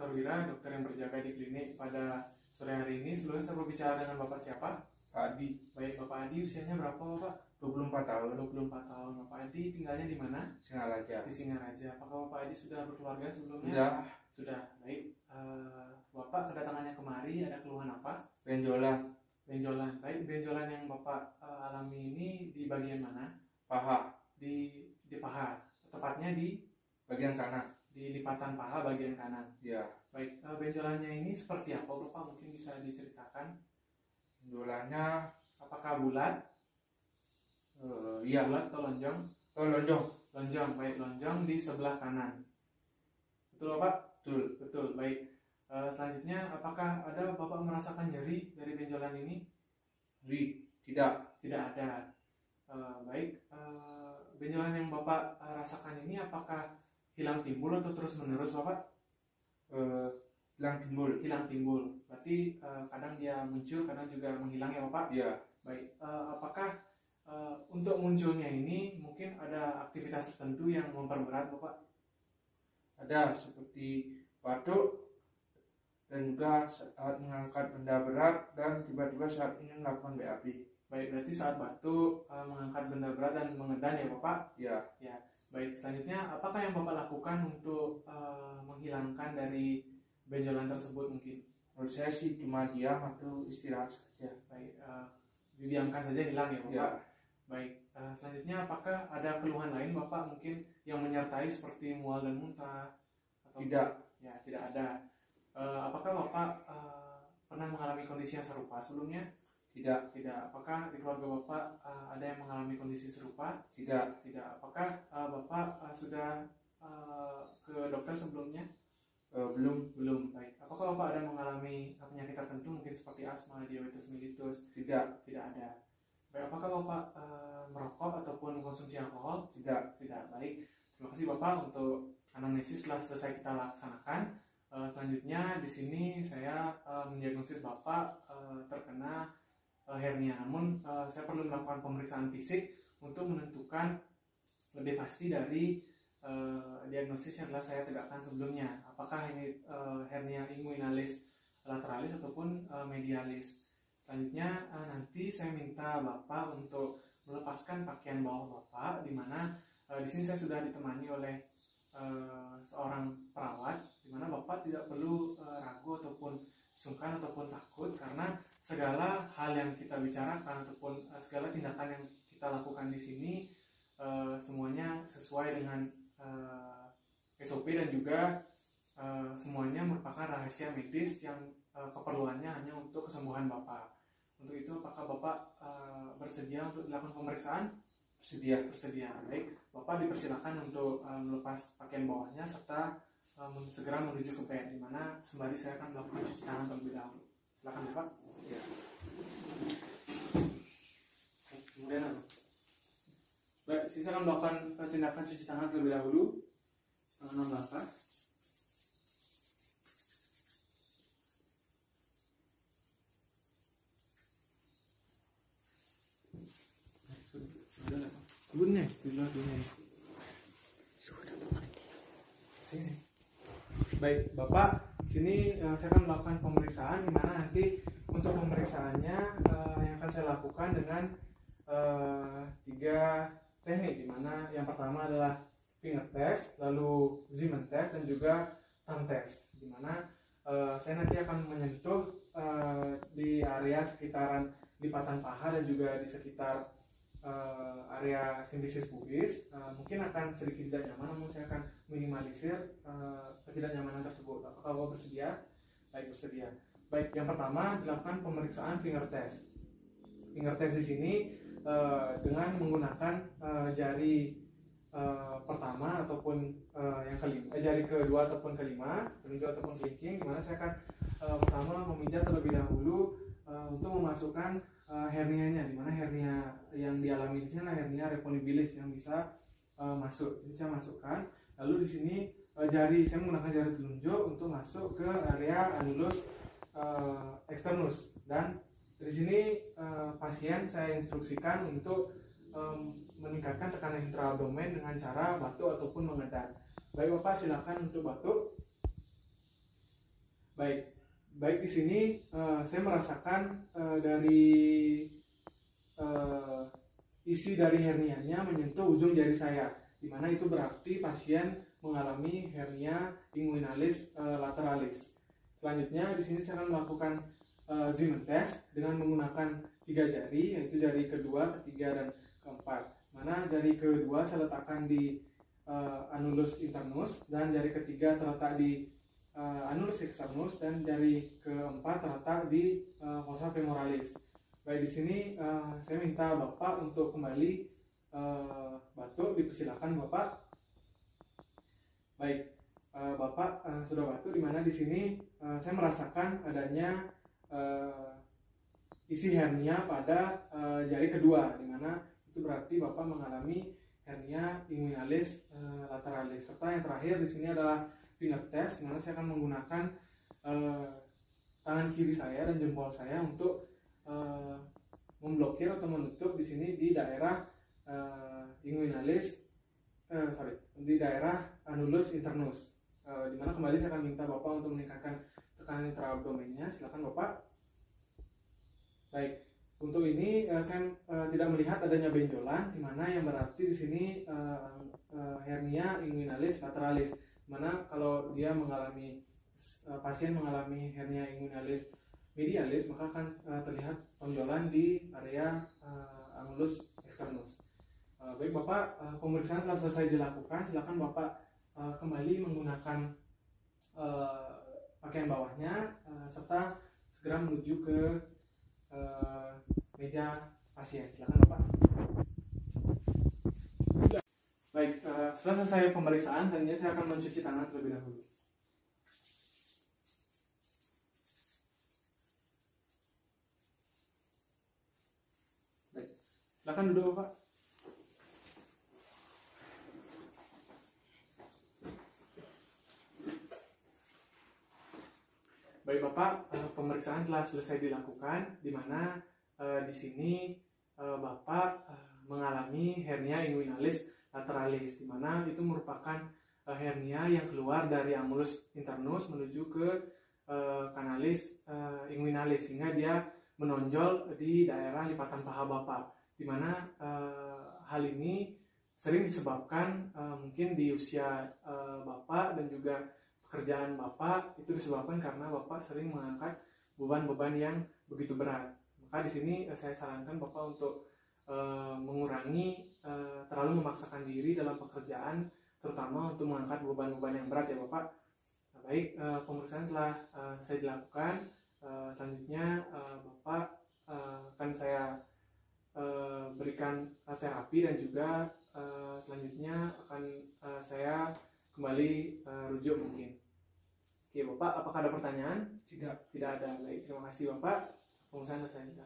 Dr. Wira, dokter yang berjaga di klinik pada sore hari ini. Sebelumnya saya berbicara dengan Bapak siapa? Pak Adi. Baik, Bapak Adi usianya berapa Bapak? 24 tahun. 24 tahun. Bapak Adi tinggalnya di mana? Singaraja. Di Singaraja. Apakah Bapak Adi sudah berkeluarga sebelumnya? Sudah. Sudah. Baik. Bapak kedatangannya kemari ada keluhan apa? Benjolan. Benjolan. Baik, benjolan yang Bapak alami ini di bagian mana? Paha. Di paha. Tepatnya di Bagian kanan. di lipatan paha bagian kanan. Ya. Baik, benjolannya ini seperti apa Bapak? Mungkin bisa diceritakan. Benjolannya Apakah bulat? iya. Bulat atau lonjong? Oh, lonjong. Lonjong, baik, lonjong di sebelah kanan. Betul Bapak? Betul. Betul, baik. Selanjutnya, apakah ada Bapak merasakan nyeri dari benjolan ini? Nyeri. Tidak. Tidak ada. Baik, benjolan yang Bapak rasakan ini apakah hilang timbul atau terus menerus Bapak? Hilang timbul. Hilang timbul. Berarti kadang dia muncul, kadang juga menghilang ya Bapak? Iya. Baik, apakah untuk munculnya ini mungkin ada aktivitas tertentu yang memperberat Bapak? Ada seperti batuk dan juga saat mengangkat benda berat dan tiba-tiba saat ingin melakukan BAB. Baik, berarti saat batuk, mengangkat benda berat dan mengedan ya Bapak? Ya. Ya. Baik, selanjutnya apakah yang Bapak lakukan untuk menghilangkan dari benjolan tersebut mungkin? Menurut saya sih cuma diam atau istirahat saja. Baik, didiamkan saja hilang ya Bapak? Ya. Baik, selanjutnya apakah ada keluhan lain Bapak mungkin yang menyertai seperti mual dan muntah? Atau Tidak. Ya, tidak ada. Apakah Bapak pernah mengalami kondisi yang serupa sebelumnya? Tidak. Tidak. Apakah di keluarga Bapak ada yang mengalami kondisi serupa? Tidak. Tidak. Apakah Bapak sudah ke dokter sebelumnya? Belum. Belum. Baik. Apakah Bapak ada mengalami penyakit tertentu mungkin seperti asma, diabetes mellitus? Tidak. Tidak ada. Baik. Apakah Bapak merokok ataupun mengkonsumsi alkohol? Tidak. Tidak. Baik. Terima kasih Bapak untuk anamnesis telah selesai kita laksanakan. Selanjutnya di sini saya mendiagnosis Bapak terkena hernia. Namun saya perlu melakukan pemeriksaan fisik untuk menentukan lebih pasti dari diagnosis yang telah saya tegakkan sebelumnya. Apakah ini hernia inguinalis lateralis ataupun medialis. Selanjutnya nanti saya minta Bapak untuk melepaskan pakaian bawah Bapak, di mana di sini saya sudah ditemani oleh seorang perawat, di mana Bapak tidak perlu ragu ataupun sungkan ataupun takut, karena segala hal yang kita bicarakan ataupun segala tindakan yang kita lakukan di sini semuanya sesuai dengan SOP dan juga semuanya merupakan rahasia medis yang keperluannya hanya untuk kesembuhan Bapak. Untuk itu apakah Bapak bersedia untuk dilakukan pemeriksaan? Bersedia. Baik, Bapak dipersilakan untuk melepas pakaian bawahnya serta segera menuju ke bed, di mana sembari saya akan melakukan cuci tangan terlebih dahulu. Silakan Bapak. Ya. Kemudian baik, saya akan melakukan tindakan cuci tangan terlebih dahulu. Tangan langkah. Bunyi di luar dunia. Sini. Baik, Bapak, sini saya akan melakukan pemeriksaan, di mana nanti untuk pemeriksaannya yang akan saya lakukan dengan 3 teknik, di mana yang pertama adalah finger test, lalu Zeeman test dan juga thumb test, di mana saya nanti akan menyentuh di area sekitaran lipatan paha dan juga di sekitar area sindisis pubis. Mungkin akan sedikit tidak nyaman, namun saya akan minimalisir ketidaknyamanan tersebut. Apakah Bapak bersedia? Baik, bersedia. Baik, yang pertama dilakukan pemeriksaan finger test. Finger test di sini dengan menggunakan jari pertama ataupun yang kelima, jari kedua ataupun kelima, telunjuk ataupun kelingking, di mana saya akan pertama memijat terlebih dahulu untuk memasukkan hernianya, di mana hernia yang dialami di sini adalah hernia reponibilis yang bisa masuk. Jadi saya masukkan, lalu di sini saya menggunakan jari telunjuk untuk masuk ke area annulus externus, dan di sini pasien saya instruksikan untuk meningkatkan tekanan intraabdomen dengan cara batuk ataupun mengedan. Baik Bapak, silakan untuk batuk. Baik di sini saya merasakan dari isi dari hernianya menyentuh ujung jari saya, di mana itu berarti pasien mengalami hernia inguinalis lateralis. Selanjutnya di sini saya akan melakukan Siemens test dengan menggunakan 3 jari, yaitu jari kedua, ketiga, dan keempat. Mana jari kedua saya letakkan di annulus internus, dan jari ketiga terletak di annulus externus, dan jari keempat terletak di fossa femoralis. Baik, di sini saya minta Bapak untuk kembali batuk, dipersilakan Bapak. Baik, Bapak sudah batuk, di mana di sini saya merasakan adanya isi hernia pada jari kedua, di mana itu berarti Bapak mengalami hernia inguinalis lateralis. Serta yang terakhir di sini adalah finger test, di mana saya akan menggunakan tangan kiri saya dan jempol saya untuk memblokir atau menutup di sini di daerah di daerah annulus internus. Di mana kembali saya akan minta Bapak untuk meningkatkan tekanan intraabdomennya. Silakan Bapak. Baik, untuk ini saya tidak melihat adanya benjolan, di mana yang berarti di sini hernia inguinalis lateralis. Mana kalau dia pasien mengalami hernia inguinalis medialis, maka akan terlihat tonjolan di area annulus externus. Baik Bapak, pemeriksaan telah selesai dilakukan. Silakan Bapak kembali menggunakan pakaian bawahnya serta segera menuju ke meja pasien. Silakan Bapak. Baik, setelah selesai pemeriksaan, tentunya saya akan mencuci tangan terlebih dahulu. Baik, silakan duduk Bapak. Baik Bapak, pemeriksaan telah selesai dilakukan, di mana di sini Bapak mengalami hernia inguinalis lateralis, di mana itu merupakan hernia yang keluar dari annulus internus menuju ke kanalis inguinalis, sehingga dia menonjol di daerah lipatan paha Bapak, di mana hal ini sering disebabkan mungkin di usia Bapak dan juga pekerjaan Bapak itu disebabkan karena Bapak sering mengangkat beban-beban yang begitu berat. Maka di sini saya sarankan Bapak untuk mengurangi terlalu memaksakan diri dalam pekerjaan, terutama untuk mengangkat beban-beban yang berat ya Bapak. Baik, pemeriksaan telah saya dilakukan. Selanjutnya Bapak akan saya berikan terapi, dan juga selanjutnya akan saya kembali rujuk mungkin. Oke Bapak, apakah ada pertanyaan? Tidak. Tidak ada. Baik, terima kasih Bapak. Pemeriksaan selesai.